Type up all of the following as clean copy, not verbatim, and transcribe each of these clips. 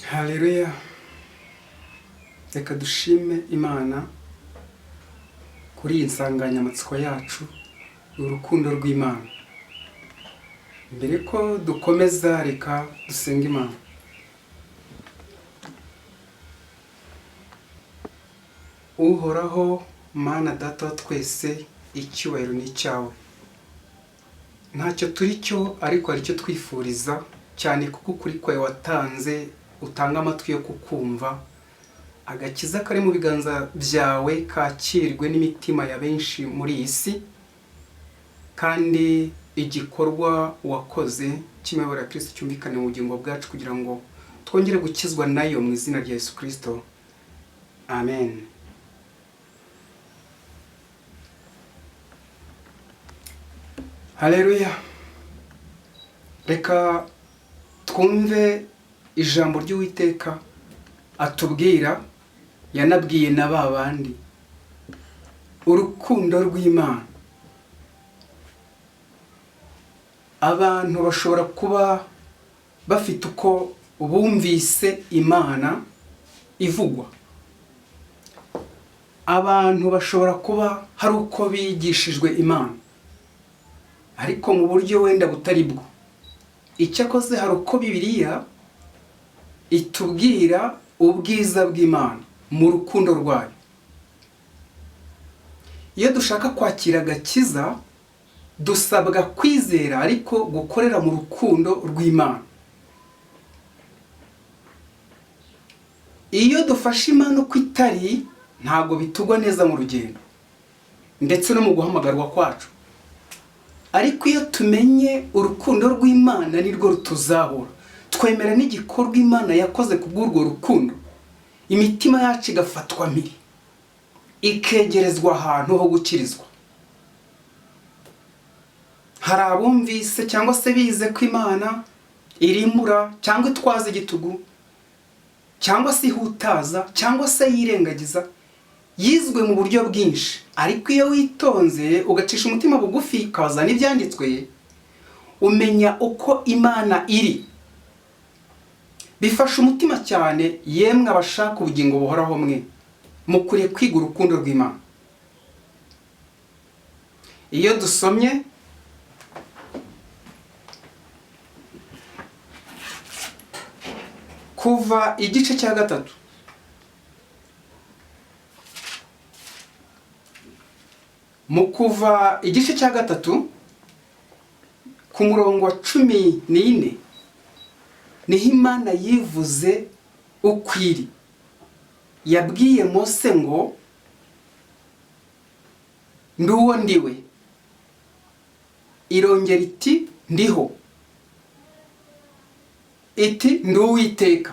Haleluya. Reka dushime Imana kuri iyi nsanganyamatsiko yacu, urukundo rw'Imana. Mbere ko dukomeza, reka dusenge Imana. Uhoraho Mana Data wa twese, icyubahiro ni icyawe. Ntacyo turi cyo, ariko hari icyo twifuriza, cyane kuko ukuri kwawe watanze, utanga amatwi yo kukumva. Agakiza kari mu biganza byawe kakirwe n'imitima ya benshi muri iyi si, kandi igikorwa wakoze cy'imibabaro ya Kristo cyumvikane mu bugingo bwacu, kugira ngo twongere gukizwa nayo mu izina rya Yesu Kristo. Amen. Haleluya. Reka twumve ijambo ry'Uwiteka atubwira, yanabwiye na ba bandi. Urukundo rw'Imana. Abantu bashobora kuba bafite uko bumvise Imana ivugwa. Abantu bashobora kuba hari uko bigishijwe Imana, ariko mu buryo wenda butari bwo. Icyakoze hari uko Bibiliya itubwira ubwiza bw'Imana mu rukundo rwayo. Iyo dushaka kwakira agakiza, dusabwa kwizera ariko gukorera mu rukundo rw'Imana. Iyo dufashe Imana uko itari, ntabwo bitugwa neza mu rugendo ndetse no mu guhamagarwa kwacu. Ariko iyo tumenye urukundo rw'Imana, nirwo rutuzahura. Twemera n'igikorwa Imana yakoze kubw'urwo rukundo, imitima yacu igafatwa mpiri, ikegerezwa ahantu ho gukirizwa. Hari abumvise cyangwa se bize ko Imana irimbura cyangwa itwaza igitugu, cyangwa se ihutaza, cyangwa se yirengagiza. Yizwe mu buryo bwinshi, ariko iyo witonze ugacisha umutima bugufi ukabaza n'ibyanditswe, umenya uko Imana iri. Bifasha umutima cyane, yemwe abashaka ubugingo buhoraho mwe, mukwiriye kwiga urukundo rw'Imana. Iyo dusomye kuva igice cya 3, mu kuva igice cya 3 ku murongo wa 14, niho Imana yivuze ukwiri. Yabwiye Mose ngo nduwo ndiwe. Irongera iti ndiho. Iti ndi Uwiteka.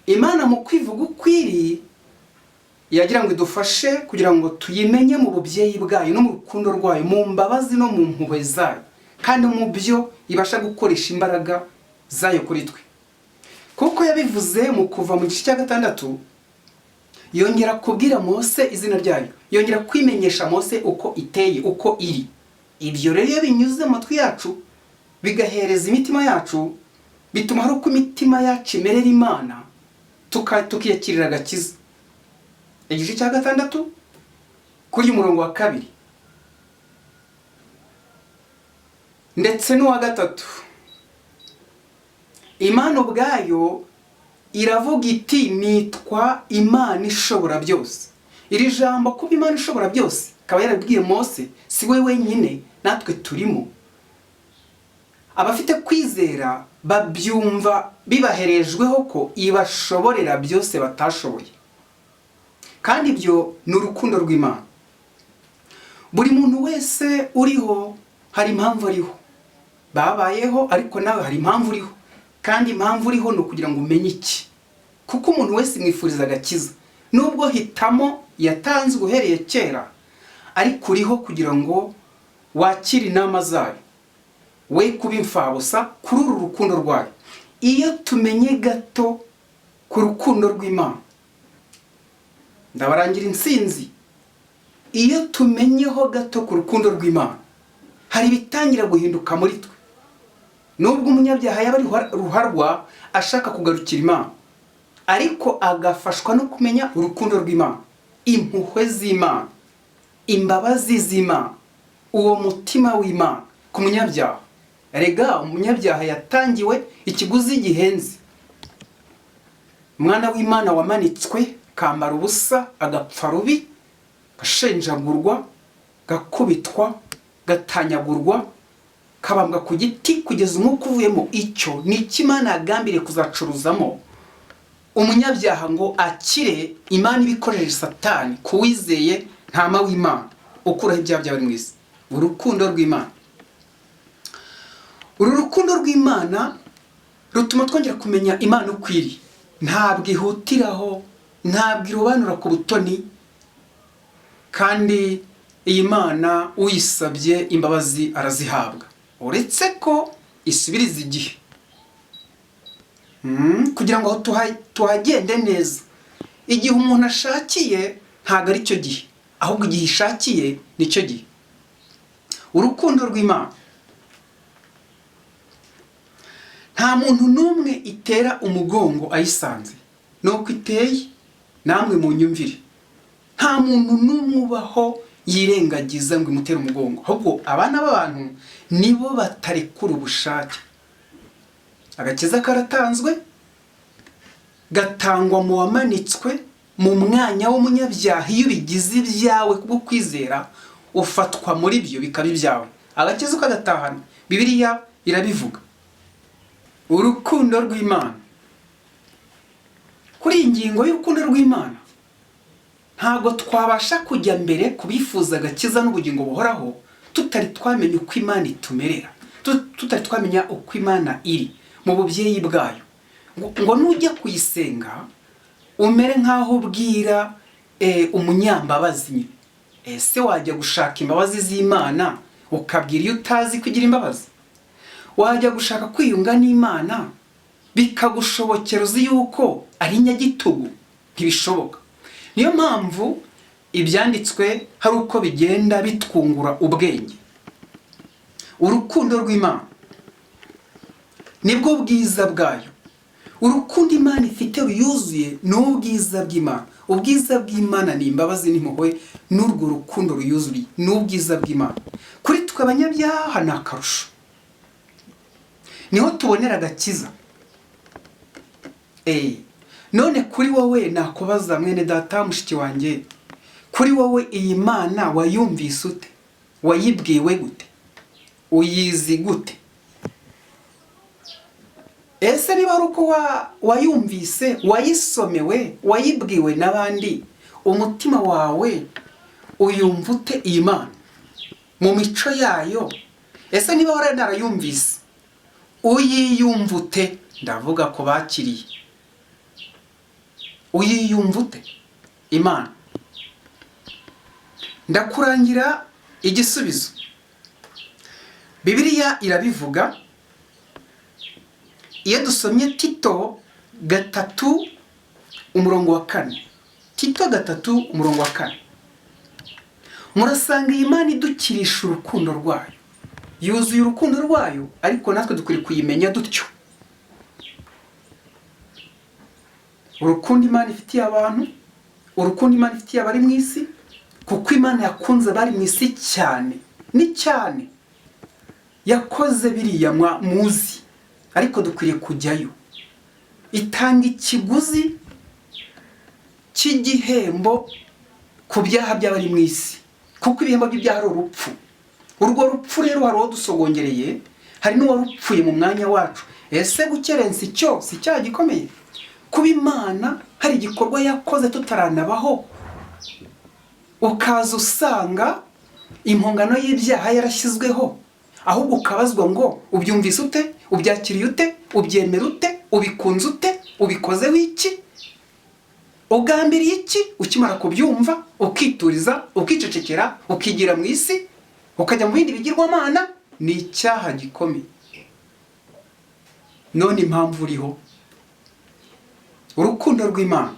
Imana mu kwivuga ukwiri yagira ngo idufashe kugira ngo tuyimenye mu bubyeyi bwayo no mu rukundo rwayo, mu mbabazi no mu mpuhwe zayo, kandi mu byo ibasha gukoresha imbaraga zayo kuri twe. Kuko yabivuze mu kuva mu gice cya 6, yongera kubwira Mose izina ryayo, yongera kwimenyesha Mose uko iteye, uko iri. Ibyo rero iyo binyuze mu matwi yacu, bigahereza imitima yacu, bituma hari uko imitima yacu imerera Imana, tukiyakirira agakiza. Igice cya 6 kuri umurongo wa 2 ndetse n'uwa 3, Imana ubwayo iravuga iti nitwa Imana ishobora byose. Iri jambo kuba Imana ishobora byose akaba yarabwiye Mose, si we wenyine, natwe turimo. Abafite kwizera babyumva bibaherejweho ko ibashoborera byose batashoboye, kandi ibyo ni urukundo rw'Imana. Buri muntu wese uriho hari impamvu ariho. Babayeho, ariko nawe hari impamvu uriho, kandi impamvu uriho ni ukugira ngo umenye iki. Kuko umuntu wese mwifuriza agakiza, nubwo hitamo yatanzwe uhereye kera, ariko uriho kugira ngo wakire inama zayo, we kuba imfabusa kuri uru rukundo rwayo. Iyo tumenye gato ku rukundo rw'Imana, ndabarangira insinzi. Iyo tumenyeho gato ku rukundo rw'Imana, hari bitangira guhinduka muri twe. nubwo umunyabyaha yaba ari ruharwa ashaka kugarukira Imana, ariko agafashwa no kumenya urukundo rw'Imana, impuhwe z'Imana, imbabazi z'Imana, uwo mutima w'Imana ku munyabyaha. Erega umunyabyaha yatangiwe ikiguzi gihenze. Umwana w'Imana wamanitswe, kambara ubusa, agapfa rubi, gashenjagurwa, gakubitwa, gatanyagurwa, kabambwa ku giti kugeza umwuka uvuyemo. Icyo ni Imana yagambiriye kuzacuruzamo umunyabyaha ngo akire. Imana ibikoresheje Satani kuwizeye ntama w'Imana ukuraho ibyaha by'abari mu isi. Urukundo rw'Imana, uru rukundo rw'Imana rutuma twongera kumenya Imana ukwiriye. Ntabwo ihutiraho, ntabwo irobanura ku butoni, kandi iyi Mana uyisabye imbabazi arazihabwa, uretse ko isubiriza igihe kugira ngo tuhagende neza. Igihe umuntu ashakiye ntabwo ari cyo gihe, ahubwo igihe ishakiye nicyo gihe. Urukundo rw'Imana, nta muntu n'umwe itera umugongo ayisanze, nuko iteye namwe mu nyumvire. Nta muntu n'umwe ubaho yirengagiza ngo imutere umugongo, ahubwo abana b'abantu nibo batarekura ubushake. Agakiza karatanzwe, gatangwa mu wamanitswe mu mwanya w'umunyabyaha. Iyo bigize ibyawe kubwo kwizera, ufatwa muri byo bikaba ibyawe, agakiza ukagatahana. Bibiliya irabivuga. Urukundo rw'Imana, kuri iyi ngingo y'urukundo rw'Imana ntabwo twabasha kujya mbere kubifuza agakiza n'ubugingo buhoraho tutari twamenya uko Imana itumerera, tutari twamenya uko Imana iri mu bubyeyi bwayo. Ngo nujya kuyisenga umere nk'aho ubwira umunyambabazi. Ese wajya gushaka imbabazi z'Imana ukabwira iyo utazi kugira imbabazi? Wajya gushaka kwiyunga n'Imana bikagushobokera uzi yuko ari nyagitugu? Ntibishoboka. Niyo mpamvu ibyanditswe hari uko bigenda bitwungura ubwenge. Urukundo rw'Imana nibwo bwiza bwayo. Urukundo Imana ifite ruyuzuye ni ubwiza bw'Imana. Ubwiza bw'Imana ni imbabazi n'impuhwe, n'urwo rukundo ruyuzuye ni ubwiza bw'Imana. Kuri twe abanyabyaha ni akarusho, niho tubonera agakiza. None kuri wowe nakubaza mwene data mushiki wanjye, kuri wowe iyi Mana wayumvise ute? Wayibwiwe gute? Uyizi gute? Ese niba ari uko wayumvise, wayisomewe, wayibwiwe n'abandi, umutima wawe uyumva ute iyi Mana mu mico yayo? Ese niba waranarayumvise, uyiyumva ute? Ndavuga ko bakiriye. Uyiyumva ute Imana? Ndakurangira igisubizo. Bibiliya irabivuga. Iyo dusomye Tito 3:4, Tito 3:4, murasanga iyi Mana idukirisha urukundo rwayo. Yuzuye urukundo rwayo, ariko natwe dukwiriye kuyimenya dutyo. Urukundo Imana ifitiye abantu, urukundo Imana ifitiye abari mu isi, kuko Imana yakunze abari mu isi cyane, ni cyane. Yakoze biriya muzi, ariko dukwiriye kujyayo. Itanga ikiguzi cy'igihembo ku byaha by'abari mu isi, kuko ibihembo by'ibyaha ari urupfu. Urwo rupfu rero hari uwo dusogongereye, hari n'uwarupfuye mu mwanya wacu. Ese gukerensa icyo si cyaha gikomeye? Kuba Imana hari igikorwa yakoze tutaranabaho, ukaza usanga impongano y'ibyaha yarashyizweho, ahubwo ukabazwa ngo ubyumvise ute? Ubyakiriye ute? Ubyemera ute? Ubikunze ute? Ubikozeho iki? Ugambiriye iki ukimara kubyumva? Ukituriza, ukicecekera, ukigira mu isi, ukajya mu bindi bigirwamana? Ni icyaha gikomeye. None impamvu uriho, urukundo rw'Imana.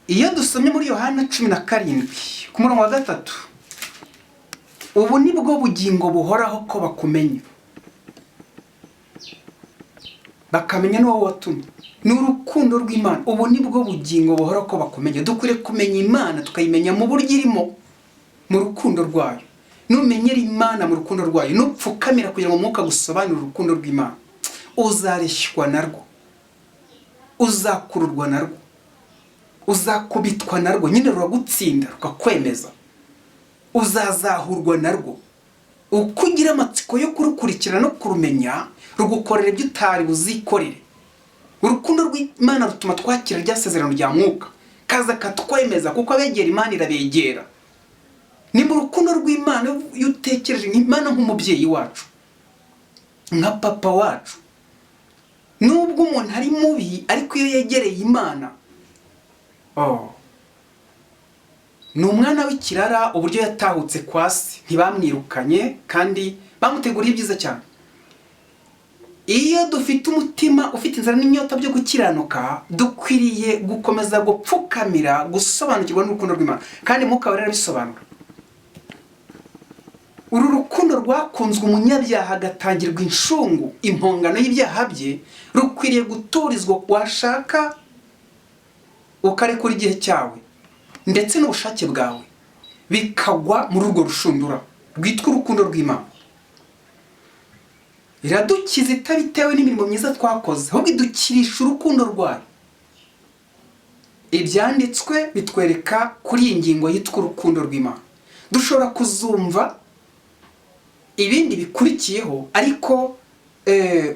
Iyo dusomye muri Yohana 17 ku murongo wa 3, ubu ni bwo bugingo buhoraho ko bakumenya, bakamenya n'uwo watumye. Ni urukundo rw'Imana. Ubu ni bwo bugingo buhoraho ko bakumenya. Dukwiriye kumenya Imana tukayimenya mu buryo irimo, mu rukundo rwayo. Numenyera Imana mu rukundo rwayo, nupfukamira kugira ngo Umwuka gusobanurire urukundo rw'Imana, uzareshywa narwo, uzakururwa narwo, uzakubitwa narwo, nyine ruragutsinda rukakwemeza, uzazahurwa narwo. Uko ugira amatsiko yo kurukurikira no kurumenya, rugukorera ibyo utari buzikorere. Urukundo rw'Imana rutuma twakira rya sezerano rya Mwuka, kaza katwemeza, kuko abegera Imana irabegera. Ni mu rukundo rw'Imana iyo utekereje Imana nk'umubyeyi wacu, nka papa wacu. Nubwo umuntu ari mubi, ariko iyo yegereye Imana, ni umwana w'ikirara. Uburyo yatahutse kwa se, ntibamwirukanye kandi bamuteguriye ibyiza cyane. Iyo dufite umutima ufite inzara n'inyota byo gukiranuka, dukwiriye gukomeza gupfukamira, gusobanukirwa n'urukundo rw'Imana, kandi Mwuka Wera arabisobanura. Uru rukundo rwakunzwe umunyabyaha agatangirwa inshungu, impongano y'ibyaha bye, rukwiriye guturizwa washaka ukarekura igihe cyawe ndetse n'ubushake bwawe, bikagwa muri urwo rushundura rwitwa urukundo rw'Imana. Iradukiza itabitewe n'imirimo myiza twakoze, ahubwo idukirisha urukundo rwayo. Ibyanditswe bitwereka kuri iyi ngingo yitwa urukundo rw'Imana. Dushobora kuzumva ibindi bikurikiyeho, ariko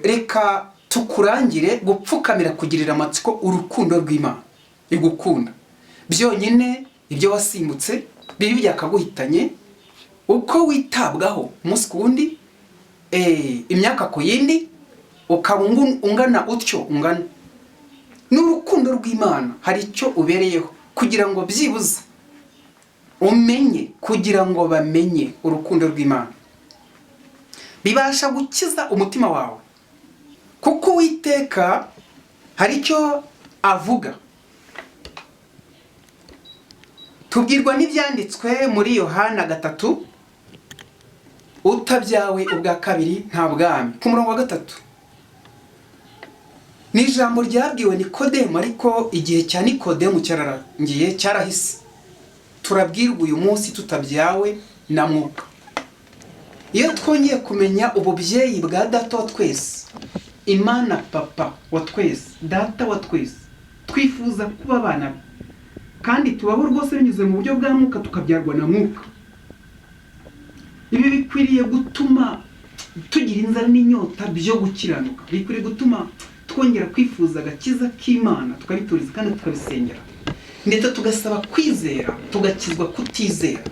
reka tukurangire gupfukamira kugirira amatsiko urukundo rw'Imana igukunda. Byonyine ibyo wasimbutse bibi byakaguhitanye, uko witabwaho umunsi ku wundi, imyaka ku yindi, ukaba ungana utyo ungana. N'urukundo rw'Imana hari icyo ubereyeho, kugira ngo byibuze umenye, kugira ngo bamenye urukundo rw'Imana. Bibasha gukiza umutima wawe, kuko Uwiteka hari icyo avuga. Tubwirwa n'ibyanditswe muri Yohana 3, utabyawe ubwa kabiri nta bwami. Ku murongo wa 3, ni ijambo ryabwiwe Nikodemu, ariko igihe cya Nikodemu cyararangiye, cyarahise. Turabwirwa uyu munsi tutabyawe na Mwuka. Iyo twongeye kumenya ububyeyi bwa Data wa twese, Imana Papa wa twese, Data wa twese, twifuza kuba abana be, kandi tubaho rwose binyuze mu buryo bwa Mwuka, tukabyarwa na Mwuka. Ibi bikwiriye gutuma tugira inzara n'inyota byo gukiranuka, bikwiriye gutuma twongera kwifuza agakiza k'Imana, tukabituriza kandi tukabisengera, ndetse tugasaba kwizera, tugakizwa kutizera,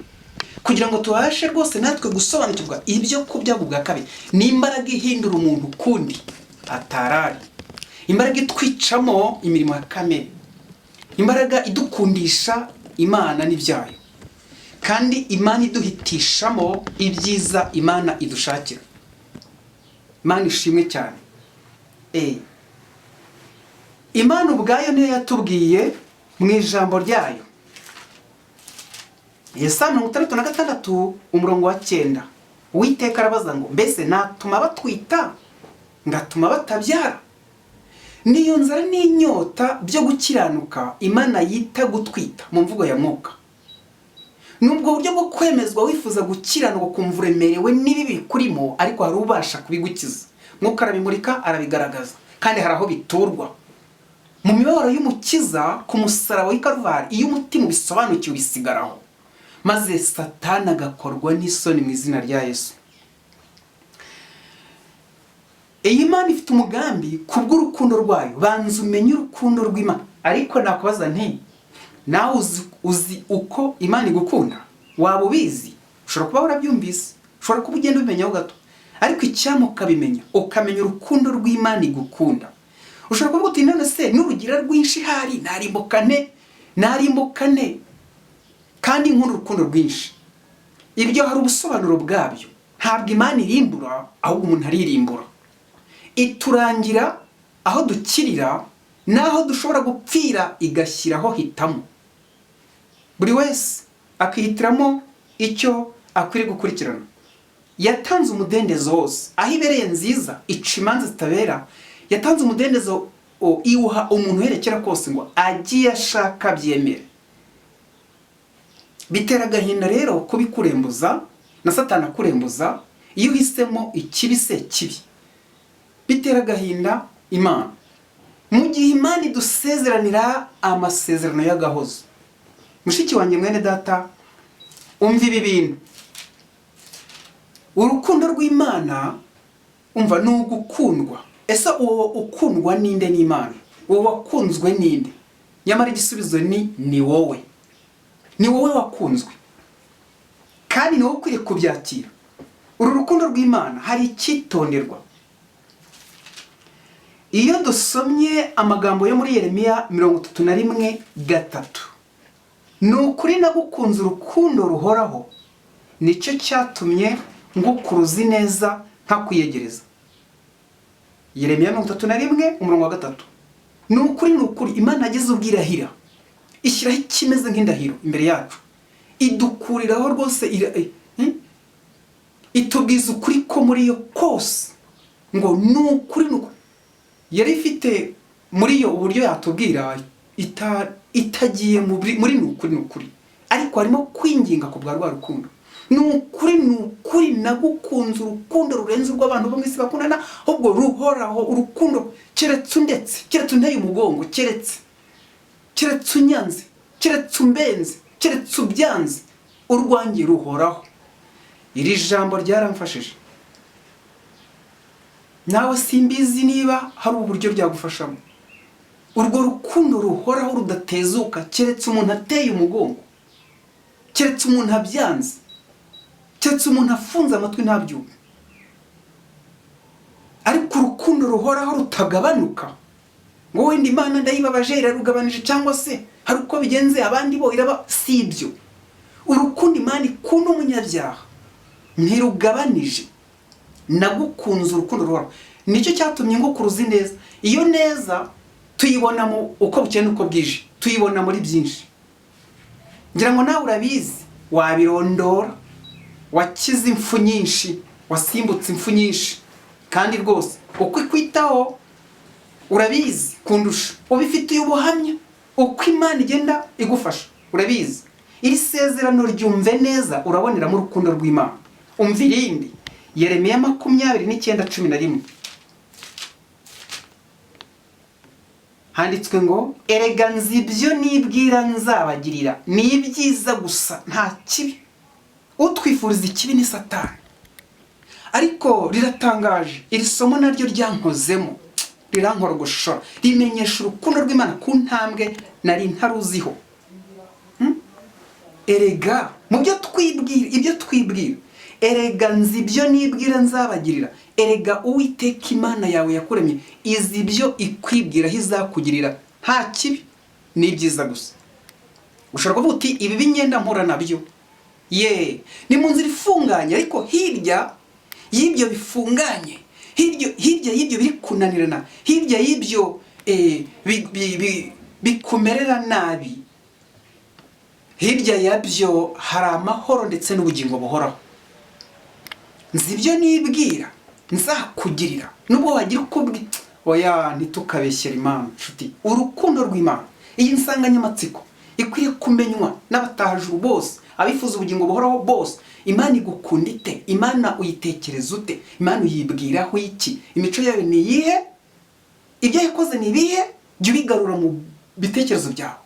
kugira ngo tubashe rwose natwe gusobanukirwa ibyo kubyagwa bwa kabiri. Ni imbaraga ihindura umuntu kundi atarari, imbaraga itwicamo imirimo ya kamere, imbaraga idukundisha Imana n'ibyayo, kandi Imana iduhitishamo ibyiza Imana idushakira. Imana ishimwe cyane. Imana ubwayo niyo yatubwiye mu ijambo ryayo. Yesaya 66 umurongo wa 9, Uwiteka arabaza ngo, mbese natuma batwita ngatuma batabyara? Niyo nzara n'inyota byo gukiranuka Imana yita gutwita mu mvugo ya Mwuka. Nubwo buryo bwo kwemezwa wifuza gukiranuka, kumva uremerewe n'ibibi kurimo, ariko hari ubasha kubigukiza. Mwuka arabimurika, arabigaragaza, kandi hari aho biturwa mu mibabaro y'Umukiza ku musaraba w'i Karuvali. Iyo umutima ubisobanukiwe bisigaraho, maze Satani agakorwa n'isoni mu izina rya Yesu. Iyi Imana ifite umugambi kubw'urukundo rwayo. Banza umenye urukundo rw'Imana. Ariko nakubaza nti, nawe uzi uko Imana igukunda? Waba ubizi? Ushobora kuba warabyumvise, ushobora kuba ugenda ubimenyaho gato, ariko icyampa ukabimenya, ukamenya urukundo rw'Imana igukunda. Ushobora kuvuga uti, none se n'urugira rwinshi hari narimbukane kandi nkunda urukundo rwinshi. Ibyo hari ubusobanuro bwabyo. Ntabwo Imana irimbura, ahubwo umuntu aririmbura. Iturangira aho dukirira naho dushobora gupfira, igashyiraho hitamo. Buri wese akihitiramo icyo akwiriye gukurikirana. Yatanze umudendezo wose aho ibereye nziza, ica imanza zitabera. Yatanze umudendezo iwuha umuntu uherekera kose ngo agiye ashaka byemere. Bitera agahinda rero kubikurembuza na Satani akurembuza iyo uhisemo ikibi se kibi. Bitera agahinda Imana. Mu gihe Imana idusezeranira amasezerano y'agahozo. Mushiki wanjye mwene data, umva ibi bintu. Urukundo rw'Imana umva ni ugukundwa. Ese uwo ukundwa ninde n'Imana? Uwo wakunzwe ninde? Nyamara igisubizo ni wowe. Ni wowe wakunzwe. Kandi ni wowe ukwiriye kubyakira. Uru rukundo rw'Imana hari icyitonderwa. Iyo dusomye amagambo yo muri Yeremiya 31:3, ni ukuri nagukunze urukundo ruhoraho, nicyo cyatumye ngukuruzi neza ntakwiyegereza. Yeremiya 31:3. Ni ukuri Imana ageze ubwirahira, ishyiraho ikimeze nk'indahiro imbere yacu, idukuriraho rwose itubwiza ukuri ko muri yo kose, ngo ni ukuri yari ifite muri yo uburyo yatubwira itagiye muri ni ukuri, ariko harimo kwinginga ku bwa rwa rukundo. Ni ukuri nagukunze urukundo rurenze urw'abantu bo mu isi bakundana, ahubwo ruhoraho, urukundo keretse undetse, keretse unteye umugongo, keretse unyanze, keretse umbenze, keretse ubyanze, urwanjye ruhoraho. Iri jambo ryaramfashije. Nawe simbizi niba hari uburyo byagufashamo. Urwo rukundo ruhoraho rudatezuka, keretse umuntu ateye umugongo, keretse umuntu abyanze, keretse umuntu afunze amatwi ntabyumve. Ariko urukundo ruhoraho rutagabanuka ngo wenda Imana ndayibabaje irarugabanije, cyangwa se hari uko bigenze abandi bo iraba, si ibyo. Urukundo Imana ikunda umunyabyaha ntirugabanije. Nagukunze urukundo ruhoraho, nicyo cyatumye ngukuruzi neza. Iyo neza tuyibona mu uko bukeye n'uko bwije, tuyibona muri byinshi. Ngira ngo nawe urabizi, wabirondora, wakize impfu nyinshi, wasimbutse impfu nyinshi, kandi rwose uko ikwitaho urabizi kundusha, ubifitiye ubuhamya uko Imana igenda igufasha, urabizi. Iri sezerano ryumve neza, uraboneramo urukundo rw'Imana. Umva irindi, Yeremiya 29:11. Handitswe ngo erega nzi ibyo nibwira nzabagirira, ni ibyiza gusa nta kibi. Utwifuriza ikibi ni Satani. Ariko riratangaje, iri somo naryo ryankozemo, rirankorogosha, rimenyesha urukundo rw'Imana ku ntambwe nari ntaruziho. Erega mu byo twibwira, ibyo twibwira, erega nzi ibyo nibwira nzabagirira. Erega Uwiteka Imana yawe yakuremye izi ibyo ikwibwiraho izakugirira, nta kibi, ni ibyiza gusa. Ushobora kuvuga uti ibi binyenda mpura nabyo, ni mu nzira ifunganye, ariko hirya y'ibyo bifunganye, hirya y'ibyo biri kunanirana, hirya y'ibyo bikumerera nabi, hirya yabyo hari amahoro ndetse n'ubugingo buhoraho. Nzi ibyo nibwira nzakugirira, nubwo wagira uko oya ntitukabeshyera Imana. Nshuti, urukundo rw'Imana, iyi nsanganyamatsiko ikwiriye kumenywa n'abatahajuru bose, abifuza ubugingo buhoraho bose. Imana igukunda ite? Imana uyitekereza ute? Imana uyibwiraho iki? Imico yawe ni iyihe? Ibyo yakoze ni ibihe? Jya ubigarura mu bitekerezo byawe.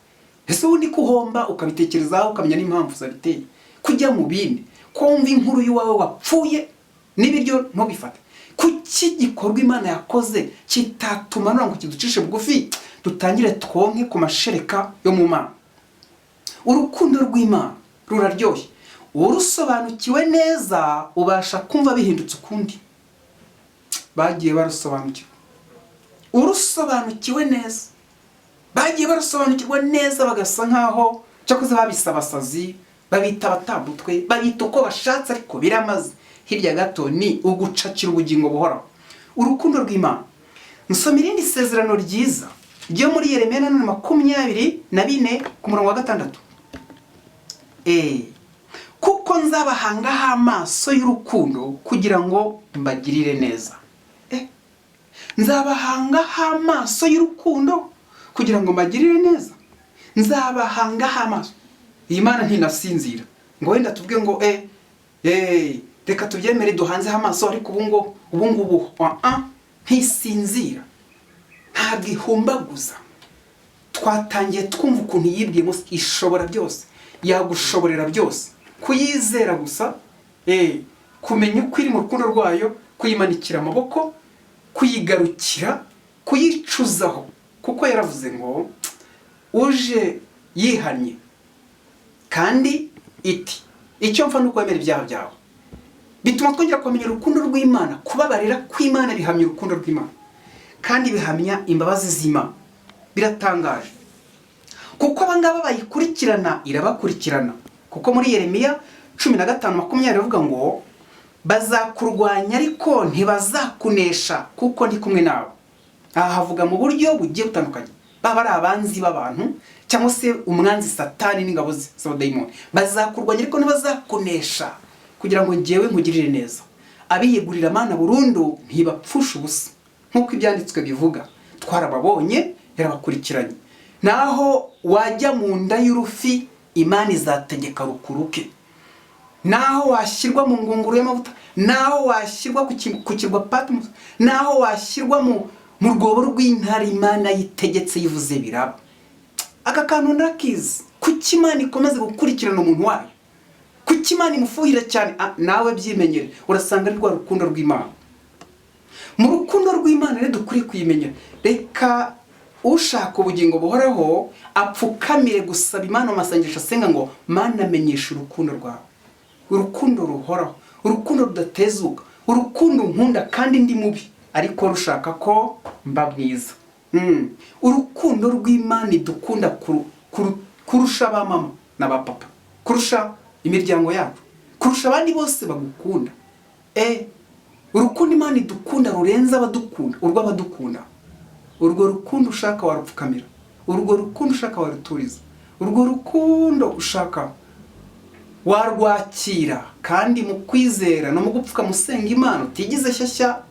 Ese ubundi kuhomba ukabitekerezaho ukamenya n'impamvu zabiteye, kujya mu bindi, kumva inkuru y'uwawe wapfuye n'ibiryo ntubifate. Kuki gikorwa Imana yakoze kitatuma ngo kiducishe bugufi dutangire twonke ku mashereka yo mu Mana? Urukundo rw'Imana ruraryoshye, urusobanukiwe neza ubasha kumva bihindutse ukundi. Bagiye barusobanukirwa, urusobanukiwe neza, bagiye barusobanukirwa neza, bagasa nkaho cyakoze babisabasazi, babita abatambutwe, babita uko bashatse, ariko biramaze. Hirya gato ni ugucakira ubugingo buhoraho. Urukundo rw'Imana. Nsoma irindi sezerano ryiza ryo muri Yeremiya 24:6. kuko nzabahangaho amaso y'urukundo kugira ngo mbagirire neza. Nzabahangaho amaso y'urukundo kugira ngo mbagirire neza. Nzabahangaho amaso. Iyi Mana ntinasinzira ngo wenda tuvuge ngo reka tubyemere duhanzeho amaso, ariko ubu ngubu ntisinzira, ntabwo ihumbaguza. Twatangiye twumva ukuntu yibwiye ishobora byose, yagushoborera byose, kuyizera gusa, kumenya uko iri mu rukundo rwayo, kuyimanikira amaboko, kuyigarukira, kuyicuzaho, kuko yaravuze ngo uje yihannye kandi iti icyo mfa nuko wemera ibyaha byawe. Bituma twongera kumenya urukundo rw'Imana. Kubabarira kw'Imana bihamya urukundo rw'Imana kandi bihamya imbabazi z'Imana. Biratangaje kuko abangaba bayikurikirana, irabakurikirana. Kuko muri Yeremiya 15:20 bavuga ngo bazakurwanya ariko ntibazakunesha kuko ndi kumwe nawe. Aha havuga mu buryo bugiye butandukanye. Baba ari abanzi b'abantu cyangwa se umwanzi Satani n'ingabo z'abadayimoni. Bazakurwanya ariko ntibazakunesha kugira ngo njyewe nkugirire neza. Abiyegurira Mana burundu ntibapfusha ubusa nk'uko ibyanditswe bivuga. Twarababonye, yarabakurikiranye. Naho wajya mu nda y'urufi, Imana izategeka rukuruke. Naho washyirwa mu ngunguru y'amavuta, naho washyirwa ku kirwa Patmos, naho washyirwa mu rwobo rw'intare, Imana yitegetse yivuze biraba. Aka kantu ndakizi. Kuki Imana ikomeze gukurikirana umuntu wayo? Kuki Imana imufuhira cyane? Nawe byimenyere, urasanga ari rwa rukundo rw'Imana. Mu rukundo rw'Imana rero dukuri kuyimenyera. Reka ushaka ubugingo buhoraho apfukamire gusaba Imana amasengesho asenga ngo Mana amenyesha urukundo rwawe. Urukundo ruhoraho, urukundo rudatezuka, urukundo nkunda kandi ndi mubi ariko rushaka ko mba mwiza. Urukundo rw'Imana idukunda kurusha abamama n'abapapa, kurusha imiryango yacu, kurusha abandi bose bagukunda. Urukundo Imana idukunda rurenza abadukunda, urw'abadukunda. Urwo rukundo ushaka warupfukamira, urwo rukundo ushaka waruturiza, urwo rukundo ushaka warwakira, kandi mu kwizera no mu gupfuka musenga Imana utigize shyashya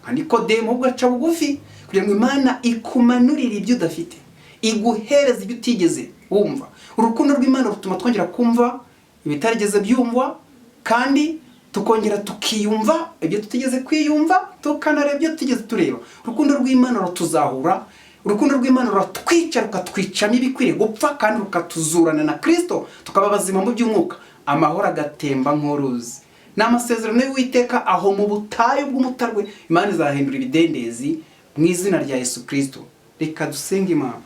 nka Nikodemo, ugaca bugufi kugira ngo Imana ikumanurire ibyo udafite, iguhereze ibyo utigeze wumva. Urukundo rw'Imana rutuma twongera kumva ibitarigeze byumva, kandi tukongera tukiyumva ibyo tutigeze kwiyumva, tukanareba ibyo tutigeze tureba. Urukundo rw'Imana rutuzahura, urukundo rw'Imana ruratwica, rukatwicamo ibikwiriye gupfa, kandi rukatuzurana na Kristo tukaba bazima mu by'umwuka. Amahoro agatemba nk'uruzi. N'amasezerano y'Uwiteka aho mu butayu bw'umutarwe, Imana izahindura ibidendezi mu izina rya Yesu Kristo. Reka dusenge Imana.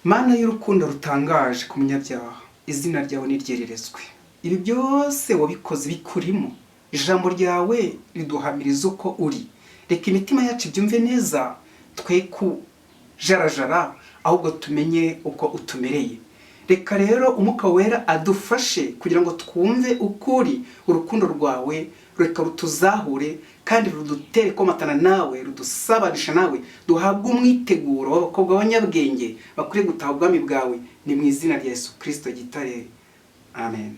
Mana y'urukundo rutangaje ku munyabyaha, izina ryawe niryererezwe. Ibi byose wabikoze bikurimo. Ijambo ryawe riduhamiriza uko uri. Reka imitima yacu byumve neza, twe kujarajara, ahubwo tumenye uko utumereye. Reka rero Umwuka Wera adufashe kugira ngo twumve ukuri. Urukundo rwawe reka rutuzahure kandi rudutere komatana nawe, rudusabanisha nawe, duhabwe umwiteguro w'abakobwa b'abanyabwenge bakwiye gutaha ubwami bwawe. Ni mu izina rya Yesu Kristo gitare. Amen.